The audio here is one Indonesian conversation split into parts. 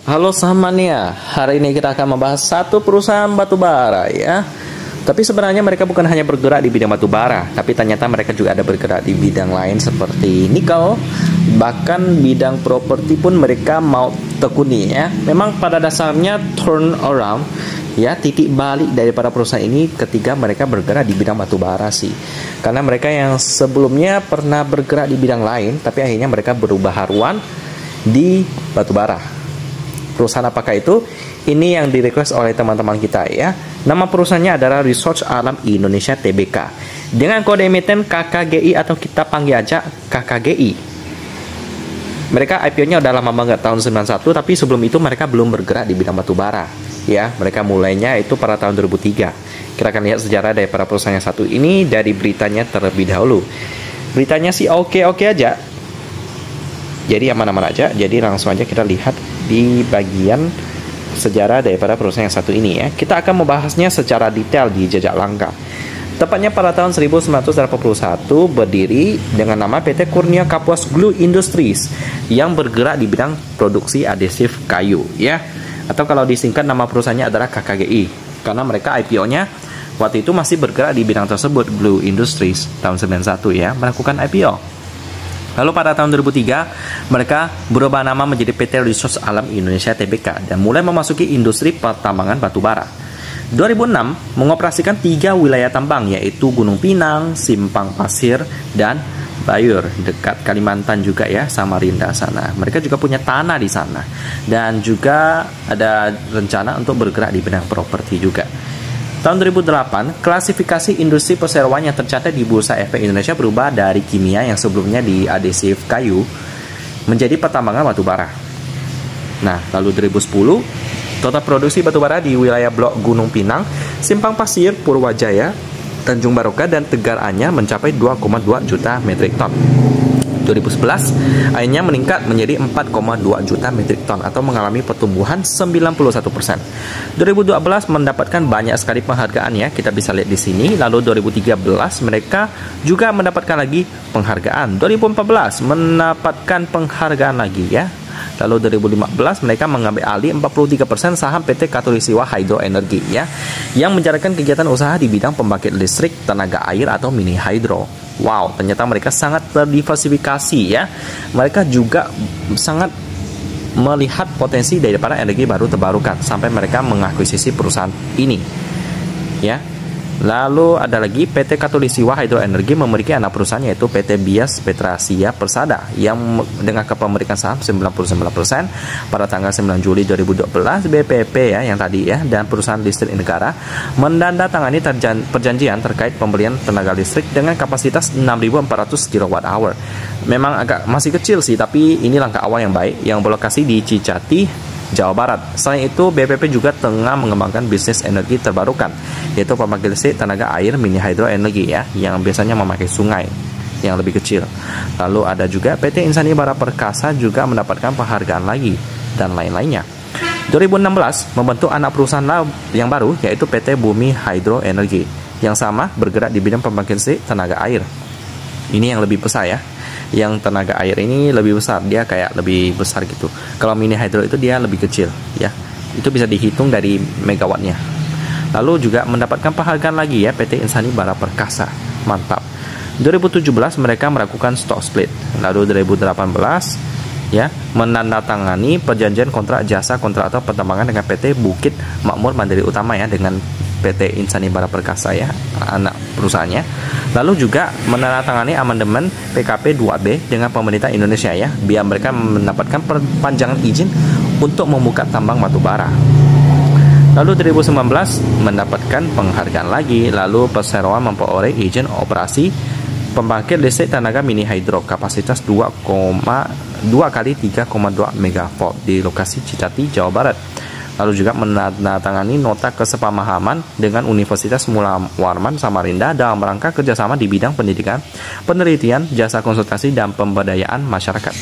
Halo sahamania, hari ini kita akan membahas satu perusahaan batubara ya. Tapi sebenarnya mereka bukan hanya bergerak di bidang batubara, tapi ternyata mereka juga ada bergerak di bidang lain seperti nikel, bahkan bidang properti pun mereka mau tekuni ya. Memang pada dasarnya turn around ya, titik balik daripada perusahaan ini ketika mereka bergerak di bidang batubara sih. Karena mereka yang sebelumnya pernah bergerak di bidang lain, tapi akhirnya mereka berubah haluan di batubara. Perusahaan apakah itu? Ini yang di-request oleh teman-teman kita ya. Nama perusahaannya adalah Resource Alam Indonesia Tbk dengan kode emiten KKGI atau kita panggil aja KKGI. Mereka IPO-nya udah lama banget, tahun 91, tapi sebelum itu mereka belum bergerak di bidang batubara ya. Mereka mulainya itu pada tahun 2003. Kita akan lihat sejarah dari para perusahaan yang satu ini dari beritanya terlebih dahulu. Beritanya sih oke-oke aja. Jadi aman-aman aja. Jadi langsung aja kita lihat di bagian sejarah daripada perusahaan yang satu ini ya. Kita akan membahasnya secara detail di jejak langkah. Tepatnya pada tahun 1981 berdiri dengan nama PT Kurnia Kapuas Glue Industries yang bergerak di bidang produksi adhesif kayu ya. Atau kalau disingkat nama perusahaannya adalah KKGI karena mereka IPO-nya waktu itu masih bergerak di bidang tersebut, Glue Industries tahun 91 ya, melakukan IPO. Lalu pada tahun 2003, mereka berubah nama menjadi PT Resource Alam Indonesia Tbk dan mulai memasuki industri pertambangan batubara. 2006 mengoperasikan 3 wilayah tambang yaitu Gunung Pinang, Simpang Pasir, dan Bayur dekat Kalimantan juga ya, Samarinda sana. Mereka juga punya tanah di sana dan juga ada rencana untuk bergerak di bidang properti juga. Tahun 2008, klasifikasi industri perseroan yang tercatat di Bursa Efek Indonesia berubah dari kimia yang sebelumnya di adhesif kayu menjadi pertambangan batubara. Nah, lalu 2010, total produksi batubara di wilayah blok Gunung Pinang, Simpang Pasir, Purwajaya, Tanjung Baroka, dan Tegar Anyar mencapai 2,2 juta metrik ton. 2011 akhirnya meningkat menjadi 4,2 juta metrik ton atau mengalami pertumbuhan 91%. 2012 mendapatkan banyak sekali penghargaan ya, kita bisa lihat di sini. Lalu 2013 mereka juga mendapatkan lagi penghargaan. 2014 mendapatkan penghargaan lagi ya. Lalu 2015 mereka mengambil alih 43% saham PT Katulistiwa Hydro Energy ya, yang menjalankan kegiatan usaha di bidang pembangkit listrik tenaga air atau mini hydro. Wow, ternyata mereka sangat terdiversifikasi ya. Mereka juga sangat melihat potensi daripada energi baru terbarukan sampai mereka mengakuisisi perusahaan ini ya. Lalu ada lagi PT Katulistiwa Hydro Energy memiliki anak perusahaan yaitu PT Bias Petrasia Persada yang dengan kepemilikan saham 99% pada tanggal 9 Juli 2012. BPP ya yang tadi ya, dan perusahaan listrik negara menandatangani perjanjian terkait pembelian tenaga listrik dengan kapasitas 6.400 kWh. Memang agak masih kecil sih, tapi ini langkah awal yang baik yang berlokasi di Cicati, Jawa Barat. Selain itu, BPP juga tengah mengembangkan bisnis energi terbarukan, yaitu pembangkit listrik tenaga air mini hydro energy ya, yang biasanya memakai sungai yang lebih kecil. Lalu ada juga PT Insani Bara Perkasa juga mendapatkan penghargaan lagi dan lain-lainnya. 2016 membentuk anak perusahaan yang baru yaitu PT Bumi Hydro Energy yang sama bergerak di bidang pembangkit listrik tenaga air. Ini yang lebih besar ya. Yang tenaga air ini lebih besar, dia kayak lebih besar gitu. Kalau mini hydro itu dia lebih kecil ya. Itu bisa dihitung dari megawattnya. Lalu juga mendapatkan penghargaan lagi ya, PT Insani Bara Perkasa. Mantap. 2017 mereka melakukan stock split. Lalu 2018 ya, menandatangani perjanjian kontrak jasa kontraktor pertambangan dengan PT Bukit Makmur Mandiri Utama ya, dengan PT Insani Bara Perkasa ya, anak perusahaannya. Lalu juga menandatangani amandemen PKP 2B dengan pemerintah Indonesia ya, biar mereka mendapatkan perpanjangan izin untuk membuka tambang batubara. Lalu 2019 mendapatkan penghargaan lagi. Lalu perseroan memperoleh izin operasi pembangkit listrik tenaga mini hydro kapasitas 2 kali 3,2 MV di lokasi Cicati, Jawa Barat. Lalu juga menandatangani nota kesepamahaman dengan Universitas Mula Warman Samarinda dalam rangka kerjasama di bidang pendidikan, penelitian, jasa konsultasi, dan pemberdayaan masyarakat.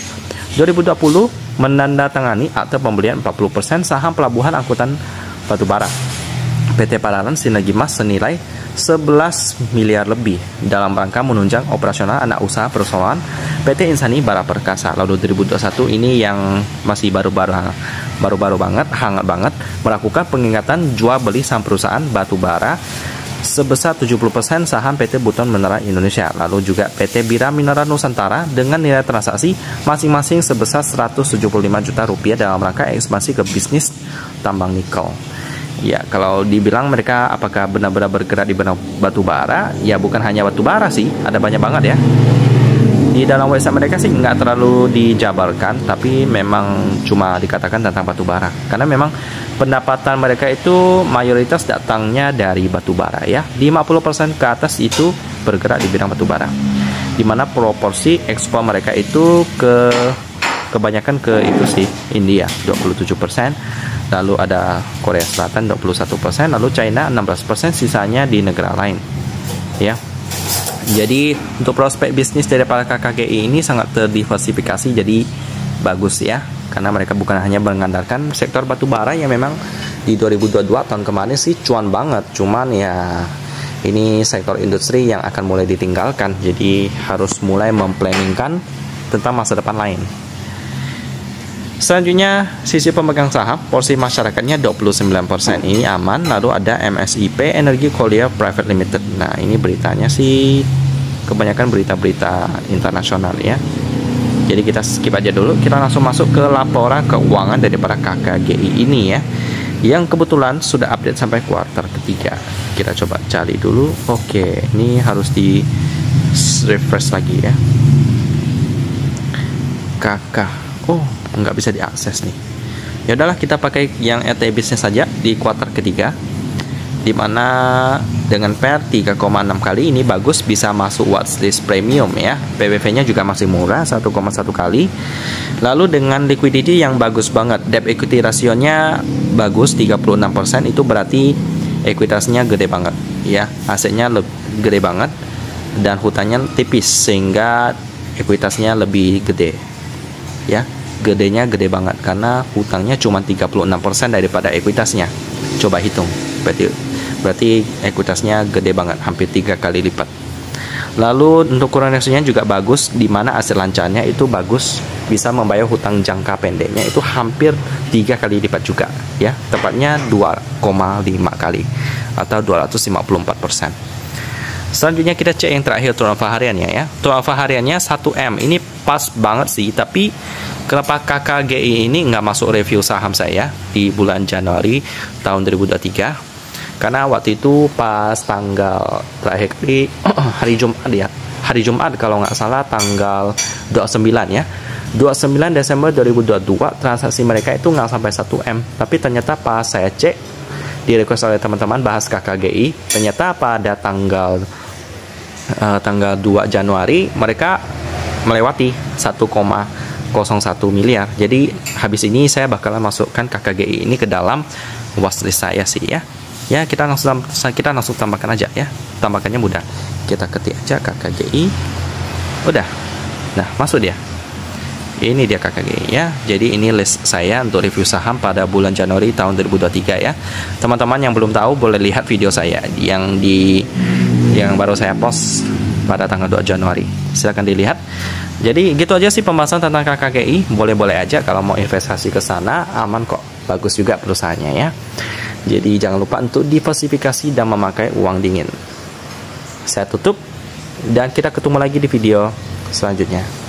2020 menandatangani akte pembelian 40% saham pelabuhan angkutan batubara PT Paranan Sinergi Mas senilai 11 miliar lebih dalam rangka menunjang operasional anak usaha perusahaan PT Insani Bara Perkasa. Lalu 2021 ini yang masih baru-baru banget, hangat banget, melakukan pengingkatan jual beli saham perusahaan batu bara sebesar 70% saham PT Buton Mineral Indonesia, lalu juga PT Bira Mineral Nusantara dengan nilai transaksi masing-masing sebesar 175 juta rupiah dalam rangka ekspansi ke bisnis tambang nikel. Ya, kalau dibilang mereka apakah benar-benar bergerak di batu bara, ya bukan hanya batu bara sih, ada banyak banget ya. Di dalam website mereka sih nggak terlalu dijabarkan, tapi memang cuma dikatakan tentang batu bara. Karena memang pendapatan mereka itu mayoritas datangnya dari batu bara ya. 50% ke atas itu bergerak di bidang batu bara. Dimana proporsi ekspor mereka itu kebanyakan ke itu sih, India 27%. Lalu ada Korea Selatan 21%, lalu China 16%, sisanya di negara lain. Ya. Jadi untuk prospek bisnis dari para KKGI ini sangat terdiversifikasi, jadi bagus ya. Karena mereka bukan hanya mengandalkan sektor batu bara yang memang di 2022 tahun kemarin sih cuan banget. Cuman ya ini sektor industri yang akan mulai ditinggalkan. Jadi harus mulai memplanningkan tentang masa depan lain. Selanjutnya, sisi pemegang saham, porsi masyarakatnya 29%, ini aman. Lalu ada MSIP Energy Korea Private Limited. Nah, ini beritanya sih kebanyakan berita-berita internasional ya. Jadi kita skip aja dulu, kita langsung masuk ke laporan keuangan dari para KKGI ini ya, yang kebetulan sudah update sampai kuartal ketiga. Kita coba cari dulu. Oke, ini harus di refresh lagi ya. Oh, nggak bisa diakses nih. Ya udahlah, kita pakai yang RT Business saja di kuartal ketiga, dimana dengan PER 3,6 kali ini bagus, bisa masuk watchlist premium ya. PBV nya juga masih murah 1,1 kali. Lalu dengan liquidity yang bagus banget, debt equity rasionya bagus 36%, itu berarti ekuitasnya gede banget ya, asetnya gede banget dan hutannya tipis sehingga ekuitasnya lebih gede ya. Gedenya gede banget karena hutangnya cuma 36% daripada ekuitasnya. Coba hitung, berarti ekuitasnya gede banget, hampir 3 kali lipat. Lalu untuk kurang ratio-nya juga bagus, di mana aset lancarnya itu bagus, bisa membayar hutang jangka pendeknya itu hampir 3 kali lipat juga ya, tepatnya 2,5 kali atau 254%. Selanjutnya kita cek yang terakhir, turnover hariannya ya. Turnover hariannya 1M, ini pas banget sih, tapi kenapa KKGI ini nggak masuk review saham saya di bulan Januari tahun 2023? Karena waktu itu pas tanggal terakhir di hari Jumat ya, hari Jumat kalau nggak salah tanggal 29 ya, 29 Desember 2022 transaksi mereka itu nggak sampai 1M. Tapi ternyata pas saya cek di request oleh teman-teman bahas KKGI, ternyata pada tanggal 2 Januari mereka melewati 1,01 miliar. Jadi habis ini saya bakalan masukkan KKGI ini ke dalam watchlist saya sih ya. Ya, kita langsung tambahkan aja ya. Tambahkannya mudah. Kita ketik aja KKGI. Udah. Nah, masuk dia. Ini dia KKGI ya. Jadi ini list saya untuk review saham pada bulan Januari tahun 2023 ya. Teman-teman yang belum tahu boleh lihat video saya yang baru saya post pada tanggal 2 Januari. Silahkan dilihat. Jadi gitu aja sih pembahasan tentang KKGI. Boleh-boleh aja kalau mau investasi ke sana, aman kok. Bagus juga perusahaannya ya. Jadi jangan lupa untuk diversifikasi dan memakai uang dingin. Saya tutup dan kita ketemu lagi di video selanjutnya.